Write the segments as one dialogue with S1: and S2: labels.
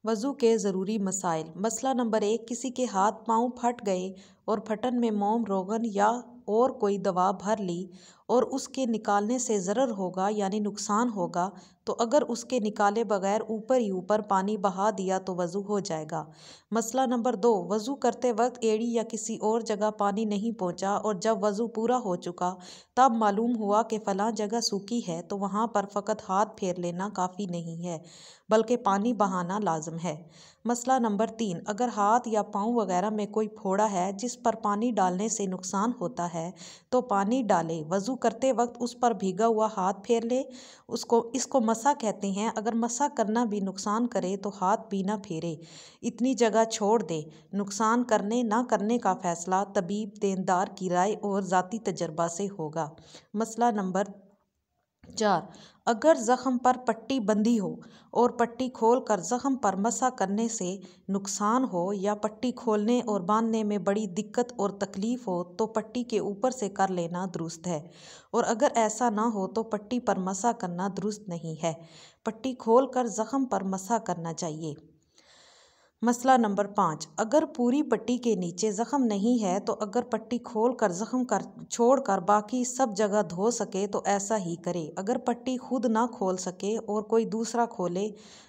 S1: वज़ू के ज़रूरी मसाइल। मसला नंबर 1, किसी के हाथ पाँव फट गए और फटन में मोम रोगन या और कोई दवा भर ली और उसके निकालने से ज़रर होगा यानी नुकसान होगा, तो अगर उसके निकाले बगैर ऊपर ही ऊपर पानी बहा दिया तो वज़ू हो जाएगा। मसला नंबर 2, वज़ू करते वक्त एड़ी या किसी और जगह पानी नहीं पहुंचा और जब वज़ू पूरा हो चुका तब मालूम हुआ कि फ़लाँ जगह सूखी है, तो वहाँ पर फ़कत हाथ फेर लेना काफ़ी नहीं है बल्कि पानी बहाना लाजम है। मसला नंबर 3, अगर हाथ या पाँव वगैरह में कोई फोड़ा है जिस पर पानी डालने से नुकसान होता है तो पानी डाले, वज़ू करते वक्त उस पर भीगा हुआ हाथ फेर ले। इसको मसा कहते हैं। अगर मसा करना भी नुकसान करे तो हाथ भी ना फेरे, इतनी जगह छोड़ दे। नुकसान करने ना करने का फ़ैसला तबीब देनदार की राय और ज़ाती तजर्बा से होगा। मसला नंबर 4, अगर ज़ख़म पर पट्टी बंधी हो और पट्टी खोल कर ज़ख़म पर मसा करने से नुकसान हो या पट्टी खोलने और बांधने में बड़ी दिक्कत और तकलीफ़ हो तो पट्टी के ऊपर से कर लेना दुरुस्त है, और अगर ऐसा ना हो तो पट्टी पर मसा करना दुरुस्त नहीं है। पट्टी खोल कर ज़ख़म पर मसा करना चाहिए। मसला नंबर 5, अगर पूरी पट्टी के नीचे ज़ख़म नहीं है तो अगर पट्टी खोल कर ज़ख़म कर छोड़ कर बाकी सब जगह धो सके तो ऐसा ही करे। अगर पट्टी खुद ना खोल सके और कोई दूसरा खोले,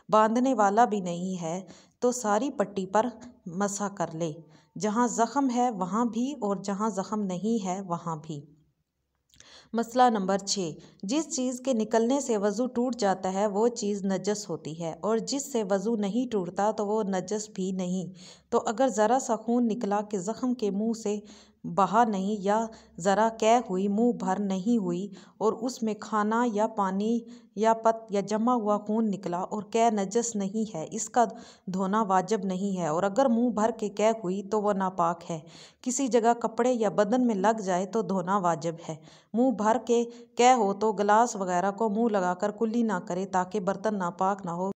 S1: बांधने वाला भी नहीं है, तो सारी पट्टी पर मसा कर ले, जहाँ ज़ख़म है वहाँ भी और जहाँ ज़ख़म नहीं है वहाँ भी। मसला नंबर 6, जिस चीज़ के निकलने से वज़ू टूट जाता है वो चीज़ नजस होती है और जिससे वज़ू नहीं टूटता तो वो नजस भी नहीं। तो अगर ज़रा सा खून निकला कि ज़ख़म के मुंह से बहा नहीं या ज़रा कै हुई, मुंह भर नहीं हुई और उसमें खाना या पानी या पत या जमा हुआ खून निकला और कै नजस नहीं है, इसका धोना वाजिब नहीं है। और अगर मुंह भर के कै हुई तो वह नापाक है। किसी जगह कपड़े या बदन में लग जाए तो धोना वाजिब है। मुंह भर के कै हो तो गिलास वगैरह को मुंह लगाकर कुल्ली ना करे ताकि बर्तन नापाक ना हो।